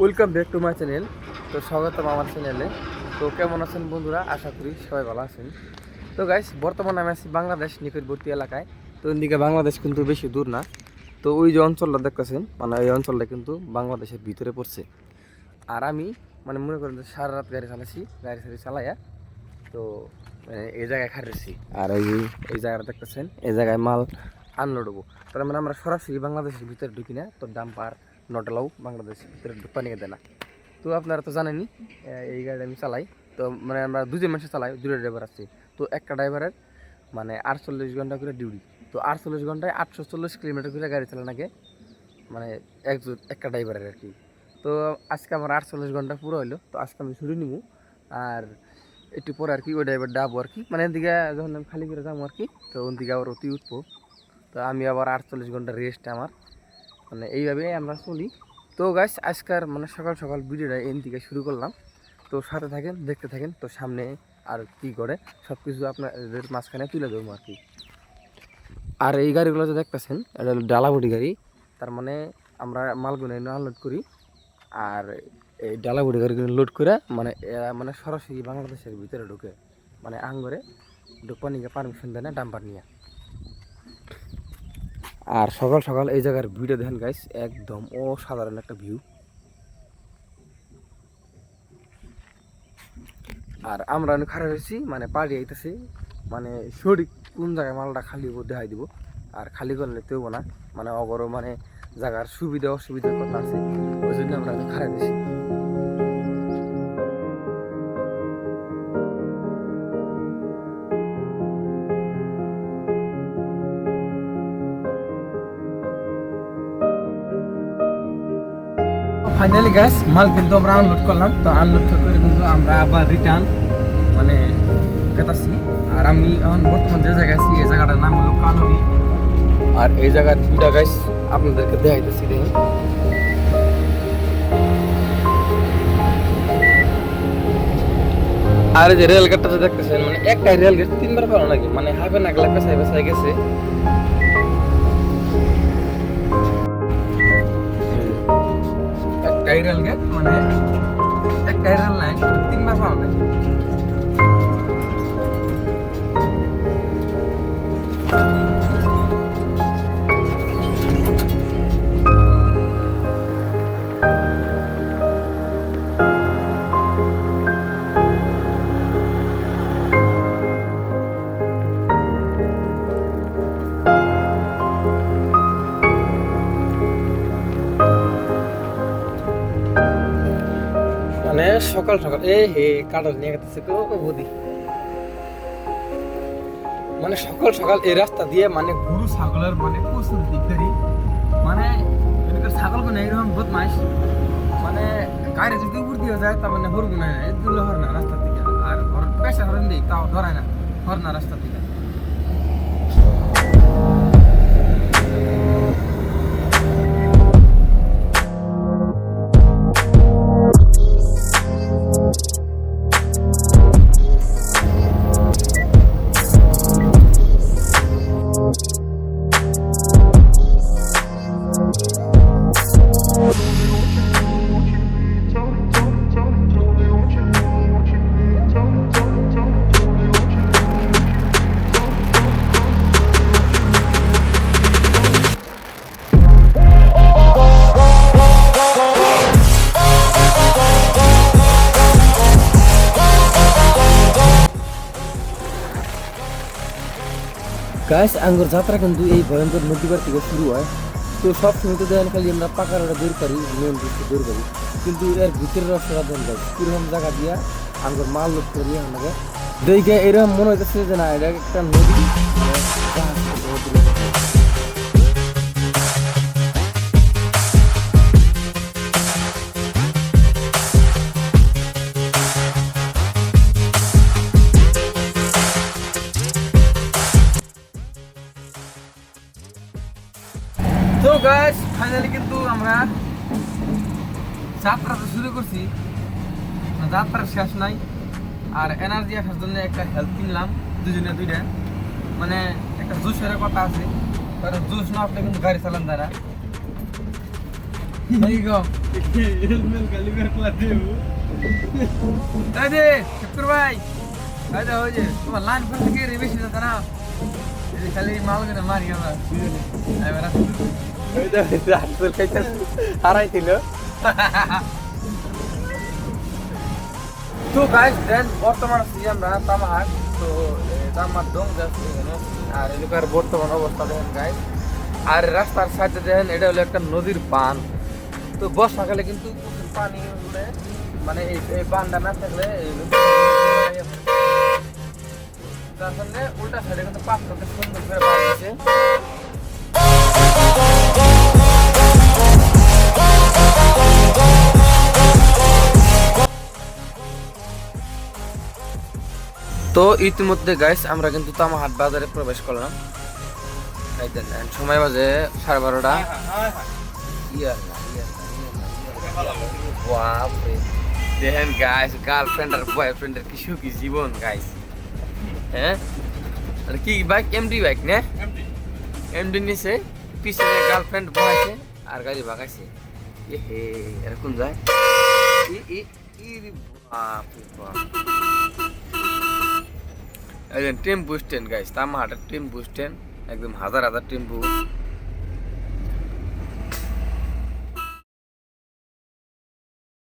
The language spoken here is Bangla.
Welcome back to my channel. তো স্বাগতম আমার চ্যানেলে। তো কেমন আছেন বন্ধুরা? আশা করি সবাই ভালো আছেন। তো গাইস, বর্তমানে আমি আছি বাংলাদেশ নিকটবর্তী এলাকায়। তো এদিকে বাংলাদেশ কিন্তু বেশি দূর না। তো ওই যে অঞ্চলটা দেখতেছেন, মানে এই অঞ্চলটা কিন্তু বাংলাদেশের ভিতরে পড়ছে। আর আমি মনে করেন যে সারা রাত গাড়ি চালাচ্ছি, গাড়ি চালাইয়া তো এই জায়গায় খারেছি। আর এই জায়গাটা দেখতেছেন, এই জায়গায় মাল আনলোড হবো। তার মানে আমরা সরাসরি বাংলাদেশের ভিতরে ঢুকি না, তো ডাম্পার নটালাও বাংলাদেশের ভিতরে ঢুকবা নিয়ে দেয় না। তো আপনারা তো জানেনই, এই গাড়ি আমি চালাই। তো মানে আমরা দুজন মানুষ চালাই, দুটো ড্রাইভার আছে। তো একটা ড্রাইভারের 48 ঘন্টা করে ডিউটি। তো 48 ঘন্টায় 840 কিলোমিটার করে গাড়ি চালানো আগে, মানে একটা ড্রাইভারের আর কি। তো আজকে আমার 48 ঘন্টা পুরো হইলো। তো আজকে আমি ছুটি নিব। আর একটু পরে আর কি ওই ড্রাইভার ডাবো আর কি, মানে এদিকে যখন আমি খালি করে যাবো আর কি, তো ওদিকে আবার অতি উঠবো। তো আমি আবার 48 ঘন্টা রেস্ট আমার, মানে এইভাবে আমরা চলি। তো গাইস, আজকার সকাল সকাল ভিডিওটা এন থেকে শুরু করলাম। তো সাথে থাকেন, দেখতে থাকেন। তো সামনে আর কি করে সব কিছু আপনাদের মাঝখানে তুলে দেবো আর কি। আর এই গাড়িগুলো যে দেখতেছেন, এটা হলো ডালাবডি গাড়ি। তার মানে আমরা মালগুলো আনলোড করি। আর এই ডালাবডি গাড়িগুলো লোড করে এরা সরাসরি বাংলাদেশের ভিতরে ঢুকে, মানে আঙ্গরে ঢুকবা নিয়ে পারমিশন দেয় না ডাম্পার নিয়ে। আর সকাল সকাল এই জায়গার ভিউটা দেখেন গাইস, একদম অসাধারণ একটা ভিউ। আর আমরা খারাপ হয়েছি, পাড়ি আইতেছি, সঠিক কোন জায়গায় মালটা খালি দেখাই দিব। আর খালি করলে তেও না, অগরো জায়গার সুবিধা অসুবিধার কথা আছে, ওই জন্য আমরা খারাপ হয়েছি। ফাইনালি গ্যাস মাল কিন্তু আমরা আনলোড করলাম। তো আনলোড করে কিন্তু আমরা আবার রিটার্ন গেতাছি। আর আমি এখন বর্তমান যে জায়গায় আছি, এই জায়গাটার নাম হলো কানরি। আর এই জায়গার দুটা গাইস আপনাদেরকে দেখাইতেছি, দেখুন। আর এই যে রেল গেটটা যে দেখতেছেন, একটাই রেল গেট তিনবার পালো নাকি, হাফে নাগলা পেছায় পেছায় গেছে। একটাই রেল গেট, একটাই রেল লাইন, তিনবার পালো নাকি। সকাল সকাল কাঁঠাল নিয়ে গেছে তো বৌদি, সকাল সকাল এই রাস্তা দিয়ে গরু ছাগলের প্রচুর দিকদারি, ছাগল কোনো এইরকম বদমাইশ, গাড়ি যদি উপর দিয়ে যায় তার হরবো না, এগুলো হর না রাস্তা থেকে। আর পেশা হরেন দিই তাও ধরায় না, হর না রাস্তা থেকে। গাছ আঙ্গুর যাত্রা কিন্তু এই ভয়ঙ্কর নদীবার থেকে শুরু হয়। তো সব সময় তো দেখেন খালি আমরা পাকা রোডে দূর পারি, মেন রোডে দূর পারি, কিন্তু এর ভিতরের রাস্তাটা দেন যায় কিরকম জায়গা দিয়া আঙ্গুর মাল লোড করি আমাকে দেখে এরকম মনে হইতেছে যে না এটা একটা নদী। তো গাইস, ফাইনালি কিন্তু আমরা যাত্রাটা শুরু করছি, যাত্রা শেষ নাই। আর এনার্জি আসার জন্য একটা হেল্প কিনলাম, দুজনে দুইটা, একটা জুসের কথা আছে, কারণ জুস না আপনি কিন্তু গাড়ি চালান দ্বারা। Here you go. আরে শুক্র ভাই আরে হয়ে যে তোমার লাইন ফোন থেকে বেশি যেত না এই খালি মাল করে মারি আমরা এবার ওই তো আসল খাইতে হারাইছিল তো গাইস দেন বর্তমান সিজন রা তামাহাট তো তামাহাট ডং যাচ্ছে এখানে আর এলাকার বর্তমান অবস্থা দেখেন গাইস আর রাস্তার সাইডে দেখেন এটা হলো একটা নদীর বান তো বর্ষাকালে কিন্তু প্রচুর পানি উঠে মানে এই বানটা না থাকলে তার জন্য উল্টা সাইডে কিন্তু পাথরকে সুন্দর করে বানিয়েছে তো ইতিমধ্যে গাইস আমরা কিন্তু তামাহাট বাজারে প্রবেশ করলাম সময় বাজে 12:30 দেখেন গাইস গার্লফ্রেন্ড আর বয়ফ্রেন্ডের কি সুখী জীবন গাইস হ্যাঁ আর কি বাইক এমডি বাইক না এমডি নিছে পিছনে গার্লফ্রেন্ড বসাইছে আর গাড়ি ভাগাইছে হে এরকম যায় টেম্পু স্ট্যান্ড গাইস তামাহাটের টেম্পু স্ট্যান্ড একদম হাজার হাজার টেম্পু